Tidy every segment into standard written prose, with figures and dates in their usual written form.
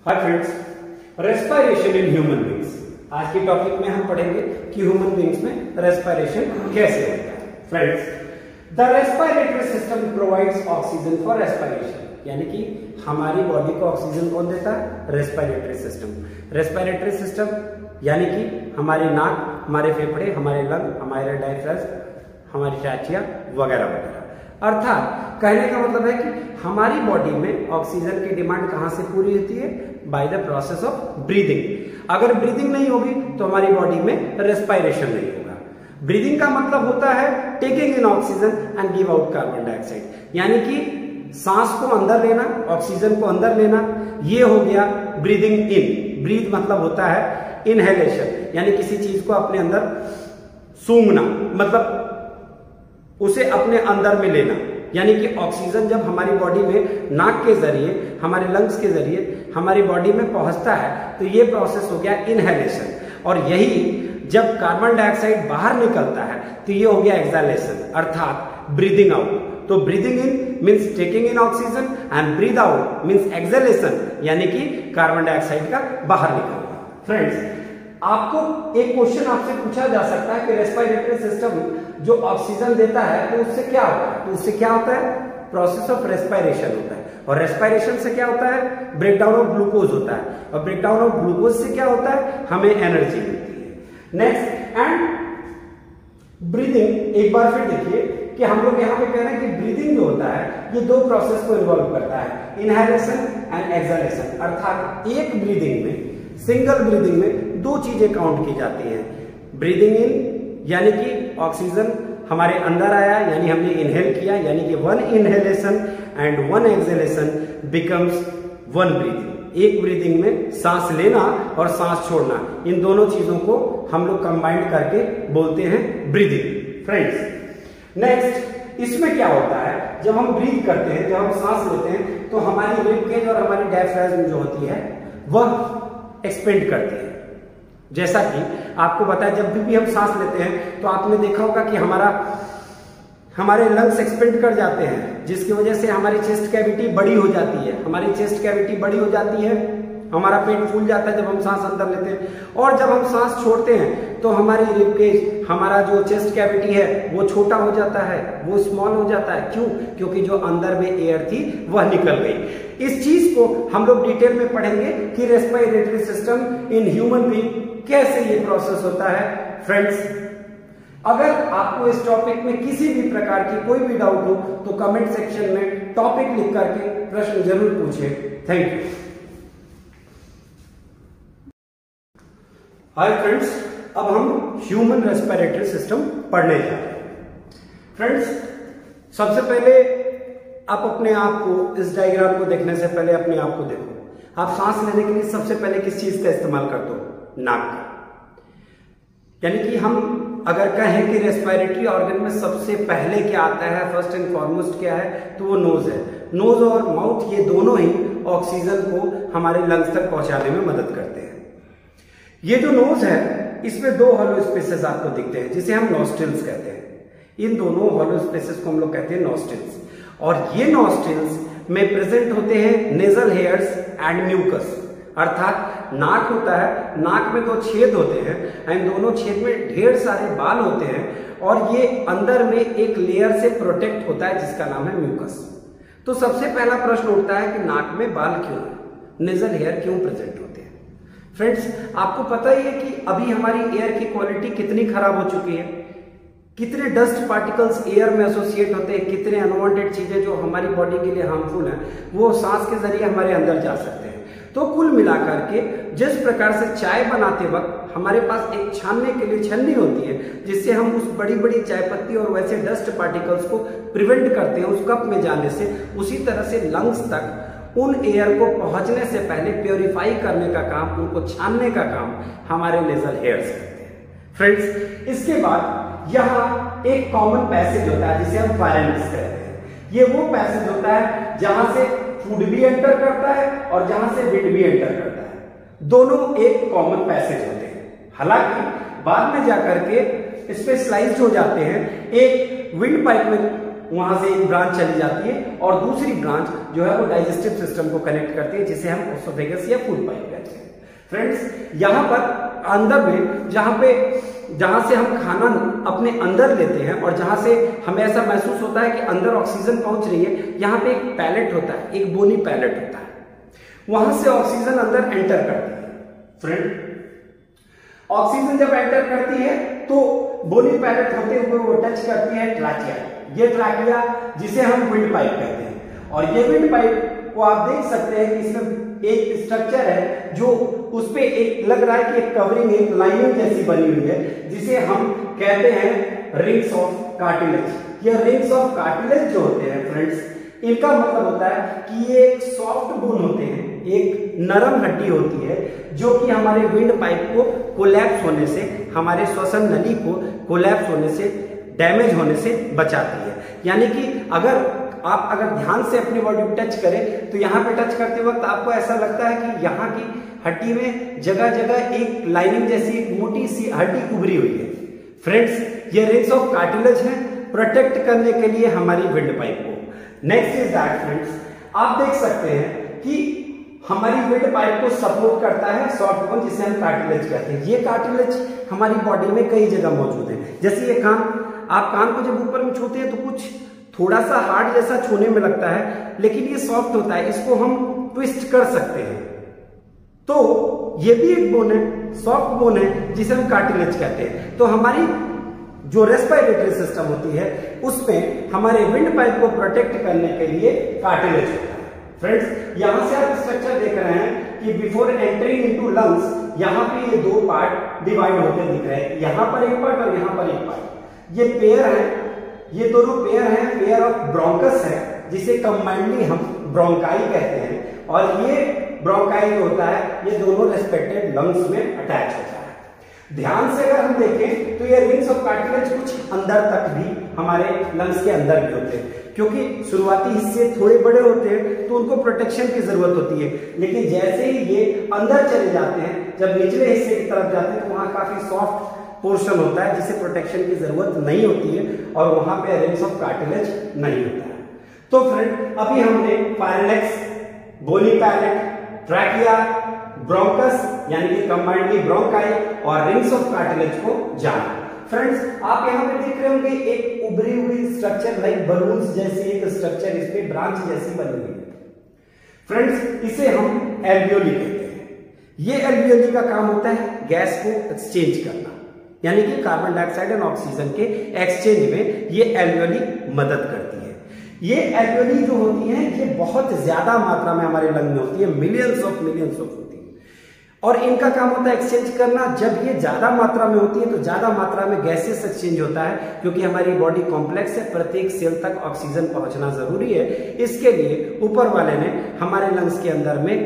Hi friends, respiration in human beings. आज की topic में हम पढ़ेंगे कि ह्यूमन बींग्स में रेस्पिरेशन कैसे होता है। Friends, the respiratory system provides oxygen for respiration, यानी कि हमारी बॉडी को ऑक्सीजन कौन देता है? Respiratory system. रेस्पिरेटरी सिस्टम यानी कि हमारी नाक, हमारे फेफड़े, हमारे लंग, हमारे डायफ्राम, हमारी ट्रैकिया वगैरह वगैरह। अर्थात कहने का मतलब है कि हमारी बॉडी में ऑक्सीजन की डिमांड कहां से पूरी होती है? By the process of breathing. अगर ब्रीदिंग नहीं होगी तो हमारी बॉडी में रेस्पिरेशन नहीं होगा। ब्रीदिंग का मतलब होता है taking in oxygen and give out carbon dioxide, यानी कि सांस को अंदर लेना, ऑक्सीजन को अंदर लेना, ये हो गया ब्रीदिंग इन। ब्रीथ मतलब होता है इनहेलेशन, यानी किसी चीज को अपने अंदर सूंघना, मतलब उसे अपने अंदर में लेना। यानी कि ऑक्सीजन जब हमारी बॉडी में नाक के जरिए, हमारे लंग्स के जरिए हमारी बॉडी में पहुंचता है तो ये प्रोसेस हो गया इनहेलेशन, और यही जब कार्बन डाइऑक्साइड बाहर निकलता है तो ये हो गया एक्सहेलेशन, अर्थात ब्रीदिंग आउट। तो breathing in means taking in oxygen and breathe out means exhalation, यानी कि कार्बन डाइऑक्साइड का बाहर निकलना। फ्रेंड्स, आपको एक क्वेश्चन आपसे पूछा जा सकता है कि रेस्पिरेटरी सिस्टम जो ऑक्सीजन देता है तो उससे क्या होता है? तो उससे क्या होता है? प्रोसेस ऑफ रेस्पिरेशन होता है, और रेस्पिरेशन से क्या होता है? ब्रेकडाउन ऑफ ग्लूकोज होता है, और ब्रेकडाउन ऑफ ग्लूकोज से क्या होता है? हमें एनर्जी मिलती है। नेक्स्ट, एंड ब्रीदिंग, एक बार फिर देखिए कि हम लोग यहाँ पे कह रहे हैं कि ब्रीदिंग जो होता है ये दो प्रोसेस को इन्वॉल्व करता है, इनहेलेशन एंड एक्सहेलेशन। अर्थात एक ब्रीदिंग में, सिंगल ब्रीदिंग में दो चीजें काउंट की जाती हैं। ब्रीदिंग इन यानी कि ऑक्सीजन हमारे अंदर आया, यानी हमने इनहेल किया, यानी कि one inhalation and one exhalation becomes one breathing. एक ब्रीदिंग में सांस लेना और सांस छोड़ना, इन दोनों चीजों को हम लोग कंबाइंड करके बोलते हैं ब्रीदिंग। फ्रेंड्स, नेक्स्ट, इसमें क्या होता है? जब हम ब्रीथ करते हैं, जब हम सांस लेते हैं तो हमारी रिब केज और हमारी डायफ्राम जो होती है वह एक्सपेंड करती है। जैसा कि आपको बताया, जब भी हम सांस लेते हैं तो आपने देखा होगा कि हमारे लंग्स एक्सपेंड कर जाते हैं, जिसकी वजह से हमारी चेस्ट कैविटी बड़ी हो जाती है। हमारी चेस्ट कैविटी बड़ी हो जाती है, हमारा पेट फूल जाता है जब हम सांस अंदर लेते हैं, और जब हम सांस छोड़ते हैं तो हमारी रिब केज, हमारा जो चेस्ट कैविटी है वो छोटा हो जाता है, वो स्मॉल हो जाता है। क्यों? क्योंकि जो अंदर में एयर थी वह निकल गई। इस चीज को हम लोग डिटेल में पढ़ेंगे कि respiratory system in human being कैसे ये प्रोसेस होता है। फ्रेंड्स, अगर आपको इस टॉपिक में किसी भी प्रकार की कोई भी डाउट हो तो कमेंट सेक्शन में टॉपिक लिख करके प्रश्न जरूर पूछें। Thank you. हाय फ्रेंड्स, अब हम ह्यूमन रेस्पिरेटरी सिस्टम पढ़ने जा रहे हैं। फ्रेंड्स, सबसे पहले आप अपने आप को, इस डायग्राम को देखने से पहले अपने आप को देखो। आप सांस लेने के लिए सबसे पहले किस चीज का इस्तेमाल करते हो? नाक का। यानी कि हम अगर कहें कि रेस्पिरेटरी ऑर्गन में सबसे पहले क्या आता है, फर्स्ट एंड फॉरमोस्ट क्या है, तो वो नोज है। नोज और माउथ ये दोनों ही ऑक्सीजन को हमारे लंग्स तक पहुंचाने में मदद करते हैं। ये जो नोज है इसमें दो हॉलो स्पेसेस आपको दिखते हैं जिसे हम नॉस्ट्रिल्स कहते हैं। इन दोनों हॉलो स्पेसेस को हम लोग कहते हैं नॉस्ट्रिल्स, और ये नॉस्ट्रिल्स में प्रेजेंट होते हैं नेजल हेयर्स एंड म्यूकस। अर्थात नाक होता है, नाक में दो छेद होते हैं, एंड दोनों छेद में ढेर सारे बाल होते हैं, और ये अंदर में एक लेयर से प्रोटेक्ट होता है जिसका नाम है म्यूकस। तो सबसे पहला प्रश्न उठता है कि नाक में बाल क्यों है, नेजल हेयर क्यों प्रेजेंट होते हैं? फ्रेंड्स, आपको पता ही है कि अभी हमारी एयर की क्वालिटी कितनी खराब हो चुकी है, कितने डस्ट पार्टिकल्स एयर में एसोसिएट होते हैं, कितने अनवांटेड चीजें जो हमारी बॉडी के लिए हार्मफुल हैं वो सांस के जरिए हमारे अंदर जा सकते हैं। तो कुल मिलाकर के जिस प्रकार से चाय बनाते वक्त हमारे पास एक छानने के लिए छन्नी होती है जिससे हम उस बड़ी बड़ी चाय पत्ती और वैसे डस्ट पार्टिकल्स को प्रिवेंट करते हैं उस कप में जाने से, उसी तरह से लंग्स तक उन एयर को पहुंचने से पहले प्योरीफाई करने का काम, उनको छानने का काम हमारे नेजल हेयर्स करते हैं। फ्रेंड्स, इसके बाद यहाँ एक कॉमन पैसेज होता है जिसे हम फायरेंक्स कहते हैं। ये वो पैसेज होता है जहां से फूड भी एंटर करता है और जहां से विंड भी एंटर करता है। दोनों एक कॉमन पैसेज होते हैं, हालांकि बाद में जाकर के स्पेशलाइज्ड हो जाते हैं। एक विंड पाइप में वहां से एक ब्रांच चली जाती है और दूसरी ब्रांच जो है वो डाइजेस्टिव सिस्टम को कनेक्ट करती है, जिसे हम ओसोफेगस या फूड पाइप कहते हैं। फ्रेंड्स, यहाँ पर अंदर में जहां से हम खाना अपने अंदर लेते हैं और जहां से हमें ऐसा महसूस होता है कि अंदर ऑक्सीजन पहुंच रही है, यहाँ पे एक पैलेट होता है, एक बोनी पैलेट होता है, वहां से ऑक्सीजन अंदर एंटर करती है। फ्रेंड, ऑक्सीजन जब एंटर करती है तो बोनी पैलेट होते हुए वो टच करती है ट्रैकिया। ये ट्रैकिया जिसे हम विंड पाइप कहते हैं, और ये विंड पाइप को आप देख सकते हैं कि इसमें एक स्ट्रक्चर है जो उस पे एक लग रहा है कि एक कवरिंग, एक लाइनिंग जैसी बनी हुई है, जिसे हम कहते हैं रिंग्स ऑफ कार्टिलेज। ये रिंग्स ऑफ कार्टिलेज जो होते हैं फ्रेंड्स, इनका मतलब होता है कि ये एक सॉफ्ट बोन होते हैं, एक नरम हड्डी होती है जो कि हमारे विंड पाइप को कोलैप्स होने से, हमारे श्वसन नली को कोलैप्स होने से, डैमेज होने से बचाती है। यानी कि आप अगर ध्यान से अपनी बॉडी को टच करें तो यहाँ पे टच करते वक्त आपको ऐसा लगता है कि यहाँ की हड्डी में जगह जगह एक लाइनिंग जैसी एक मोटी सी हड्डी उभरी हुई है। फ्रेंड्स, ये रिंग्स ऑफ कार्टिलेज है प्रोटेक्ट करने के लिए हमारी विंड पाइप को। नेक्स्ट इज दैट फ्रेंड्स, आप देख सकते हैं कि हमारी विंड पाइप को सपोर्ट करता है सॉफ्ट बोन, जिसे हम कार्टिलेज कहते हैं। ये कार्टिलेज हमारी बॉडी में कई जगह मौजूद है। जैसे ये कान, आप कान को जब ऊपर में छूते हैं तो कुछ थोड़ा सा हार्ड जैसा छूने में लगता है, लेकिन ये सॉफ्ट होता है, इसको हम ट्विस्ट कर सकते हैं। तो ये भी एक बोन है, सॉफ्ट बोन है, जिसे हम कार्टिलेज कहते हैं। तो हमारी जो रेस्पिरेटरी सिस्टम होती है उसमें हमारे विंड पाइप को प्रोटेक्ट करने के लिए कार्टिलेज होता है। फ्रेंड्स, यहां से आप स्ट्रक्चर देख रहे हैं कि बिफोर एंटरिंग इनटू लंग्स यहाँ पे ये दो पार्ट डिवाइड होते दिख रहे हैं, यहां पर एक पार्ट और यहां पर एक पार्ट। ये पेयर है, ये दोनों पेयर हैं, पेयर ऑफ ब्रोंकस है, जिसे कंबाइंडली हम ब्रोंकाई कहते हैं, और ये ब्रोंकाई जो होता है ये दोनों रेस्पेक्टेड लंग्स में अटैच होता है। ध्यान से अगर हम देखें तो ये रिंग्स ऑफ कार्टिलेज कुछ अंदर तक भी हमारे लंग्स के अंदर भी होते हैं, क्योंकि शुरुआती हिस्से थोड़े बड़े होते हैं तो उनको प्रोटेक्शन की जरूरत होती है, लेकिन जैसे ही ये अंदर चले जाते हैं, जब निचले हिस्से की तरफ जाते हैं तो वहां काफी सॉफ्ट पोर्शन होता है जिसे प्रोटेक्शन की जरूरत नहीं होती है, और वहां पे रिंग्स ऑफ कार्टिलेज नहीं होता है। तो फ्रेंड, अभी हमने फाइलेक्स, बोनी पैलेट, ट्रैकिया, ब्रोंकस यानी कि कंबाइंडली ब्रोंकाई और रिंग्स ऑफ कार्टिलेज को जाना। फ्रेंड्स, आप यहाँ पे देख रहे होंगे एक उभरी हुई स्ट्रक्चर लाइक बलून्स जैसी एक स्ट्रक्चर, इसमें ब्रांच जैसी बनी हुई है। फ्रेंड्स, इसे हम एल्वियोली कहते हैं। ये एल्वियोली का काम होता है गैस को एक्सचेंज करना, यानी कि कार्बन डाइऑक्साइड और ऑक्सीजन के एक्सचेंज में ये एल्वियोली मदद करती है। ये एल्वियोली जो होती हैं ये बहुत ज्यादा मात्रा में हमारे लंग में होती है, मिलियंस ऑफ होती है, और इनका काम होता है एक्सचेंज करना। जब ये ज्यादा मात्रा में होती है तो ज्यादा मात्रा में गैसेस एक्सचेंज होता है, क्योंकि हमारी बॉडी कॉम्प्लेक्स है, प्रत्येक सेल तक ऑक्सीजन पहुंचना जरूरी है। इसके लिए ऊपर वाले ने हमारे लंग्स के अंदर में,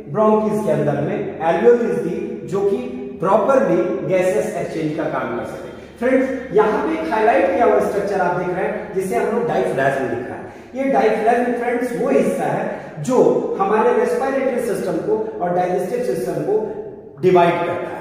ब्रोंकिस के अंदर में एल्वियोलीज दी, जो कि प्रॉपरली गैसेस एक्सचेंज का काम कर सके। फ्रेंड्स, यहाँ पे एक हाईलाइट किया हुआ स्ट्रक्चर आप देख रहे हैं, जिसे हम लोग डायफ्राज्म लिखा है। ये डायफ्राज्म फ्रेंड्स वो हिस्सा है जो हमारे रेस्पिरेटरी सिस्टम को और डाइजेस्टिव सिस्टम को डिवाइड करता है,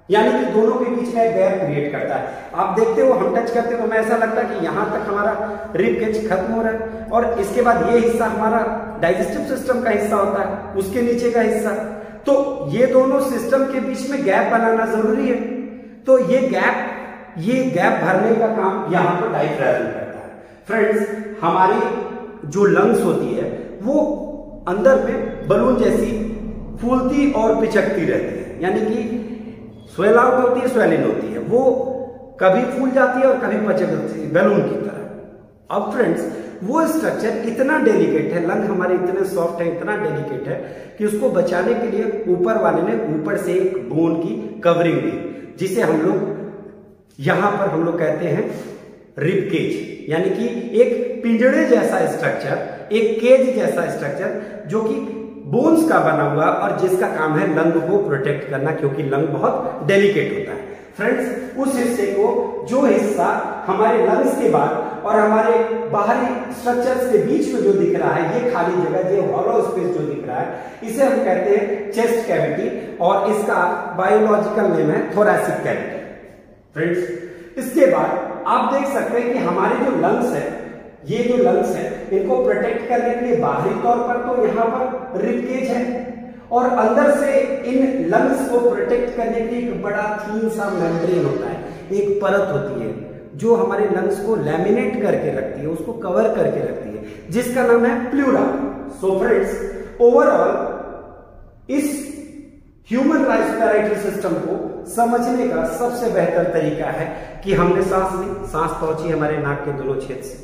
यानी कि दोनों के बीच में गैप क्रिएट करता है। आप देखते हो, हम टच करते हो तो हमें ऐसा लगता है कि यहाँ तक हमारा रिब केज खत्म हो रहा है, और इसके बाद ये हिस्सा हमारा डाइजेस्टिव सिस्टम का हिस्सा होता है, उसके नीचे का हिस्सा। तो ये दोनों सिस्टम के बीच में गैप बनाना जरूरी है। तो ये गैप भरने का काम यहाँ पर डायफ्राज्म करता है। फ्रेंड्स, हमारी जो लंग्स होती है वो अंदर में बलून जैसी फूलती और पिचकती रहती है, यानी कि स्वेल आउट होती है, स्वेलिंग होती है, वो कभी फूल जाती है और कभी पिचकती है बैलून की तरह। अब फ्रेंड्स, वो स्ट्रक्चर इतना डेलिकेट है, लंग हमारे इतने सॉफ्ट है, इतना डेलिकेट है कि उसको बचाने के लिए ऊपर वाले ने ऊपर से एक बोन की कवरिंग दी, जिसे हम लोग यहां पर हम लोग कहते हैं रिब केज, यानी कि एक पिंजड़े जैसा स्ट्रक्चर, एक केज जैसा स्ट्रक्चर जो कि बोन्स का बना हुआ और जिसका काम है लंग को प्रोटेक्ट करना, क्योंकि लंग बहुत डेलिकेट होता है। फ्रेंड्स, उस हिस्से को, जो हिस्सा हमारे लंग्स के बाद और हमारे बाहरी स्ट्रक्चर्स के बीच में जो दिख रहा है, ये खाली जगह, ये हॉलो स्पेस जो दिख रहा है, इसे हम कहते हैं चेस्ट कैविटी, और इसका बायोलॉजिकल नेम है थोरैसिक कैविटी। फ्रेंड्स, इसके बाद आप देख सकते हैं कि हमारे जो लंग्स है ये जो लंग्स है इनको प्रोटेक्ट करने के लिए बाहरी तौर पर तो यहाँ पर रिबकेज है, और अंदर से इन लंग्स को प्रोटेक्ट करने के लिए एक बड़ा थीन सा मेम्ब्रेन होता है, एक परत होती है जो हमारे लंग्स को लैमिनेट करके रखती है, उसको कवर करके रखती है, जिसका नाम है प्लूरा। सो फ्रेंड्स, ओवरऑल इस ह्यूमन रेस्पिरेटरी सिस्टम को समझने का सबसे बेहतर तरीका है कि हमने सांस ली, सांस पहुंची हमारे नाक के दोनों छेद से,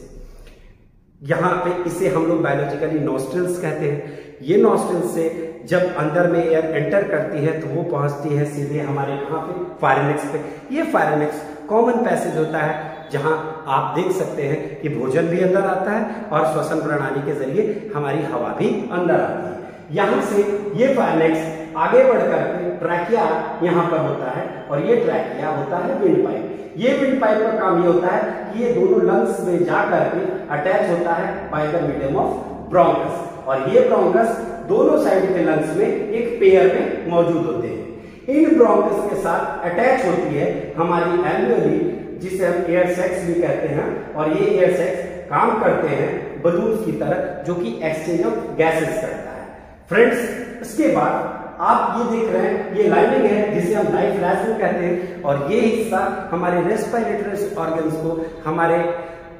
यहां पे इसे हम लोग बायोलॉजिकली नॉस्ट्रिल्स कहते हैं। ये नॉस्ट्रिल्स से जब अंदर में एयर एंटर करती है तो वो पहुंचती है सीधे हमारे कहां पे, फारेनिक्स पे। ये फारेनिक्स कॉमन पैसेज होता है जहां आप देख सकते हैं कि भोजन भी अंदर आता है और श्वसन प्रणाली के जरिए हमारी हवा भी अंदर आती है। यहां से ये फारेनिक्स आगे बढ़कर के ट्रैकिया यहां पर होता है, और ये ट्रैकिया होता है विंड पाइप। ये विंड पाइप का काम ये होता है कि ये दोनों लंग्स में जाकर के अटैच होता है by the medium of bronchus, और ये ब्रोंकस दोनों साइड के लंग्स में एक पेयर में मौजूद होते हैं। इन ब्रोंकस के साथ अटैच होती है हमारी एल्वियोली, जिसे हम एयर सैक्स भी कहते हैं, और ये एयर सैक्स काम करते हैं बलून्स की तरह जो कि एक्सचेंज ऑफ गैसेस करता है। फ्रेंड्स, इसके बाद आप ये देख रहे हैं ये लाइनिंग है जिसे हम डायफ्राम कहते हैं, और ये हिस्सा हमारे रेस्पिरेटरी ऑर्गन्स को हमारे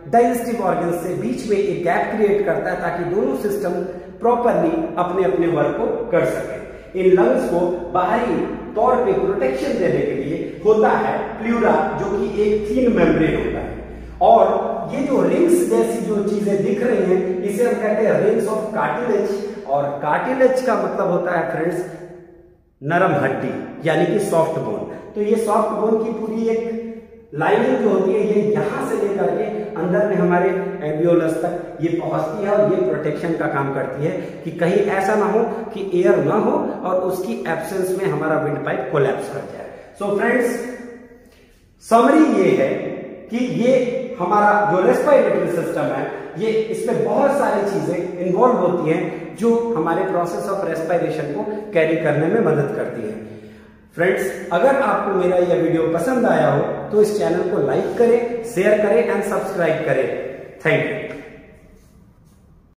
डाइजेस्टिव ऑर्गन्स से बीच में एक गैप क्रिएट करता है ताकि दोनों सिस्टम प्रॉपरली अपने अपने वर्क को कर सके। इन लंग्स को बाहरी तौर पे प्रोटेक्शन देने के लिए होता है प्लूरा, जो कि एक थीन मेम्ब्रेन होता है, और ये जो रिंग्स जैसी जो चीजें दिख रही हैं इसे हम कहते हैं रिंग्स ऑफ कार्टिलेज, और कार्टिलेज का मतलब होता है फ्रेंड्स नरम हड्डी, यानी कि सॉफ्ट बोन। तो ये सॉफ्ट बोन की पूरी एक लाइनिंग जो होती है ये यहां से लेकर के अंदर में हमारे एल्वियोलस तक ये पहुंचती है, और ये प्रोटेक्शन का काम करती है कि कहीं ऐसा ना हो कि एयर ना हो और उसकी एब्सेंस में हमारा विंड पाइप कोलैप्स कर जाए। सो फ्रेंड्स, समरी ये है कि ये हमारा जो रेस्पिरेटरी सिस्टम है ये इसमें बहुत सारी चीजें इन्वॉल्व होती हैं जो हमारे प्रोसेस ऑफ रेस्पिरेशन को कैरी करने में मदद करती है। फ्रेंड्स, अगर आपको मेरा यह वीडियो पसंद आया हो तो इस चैनल को लाइक करें, शेयर करें एंड सब्सक्राइब करें। Thank you.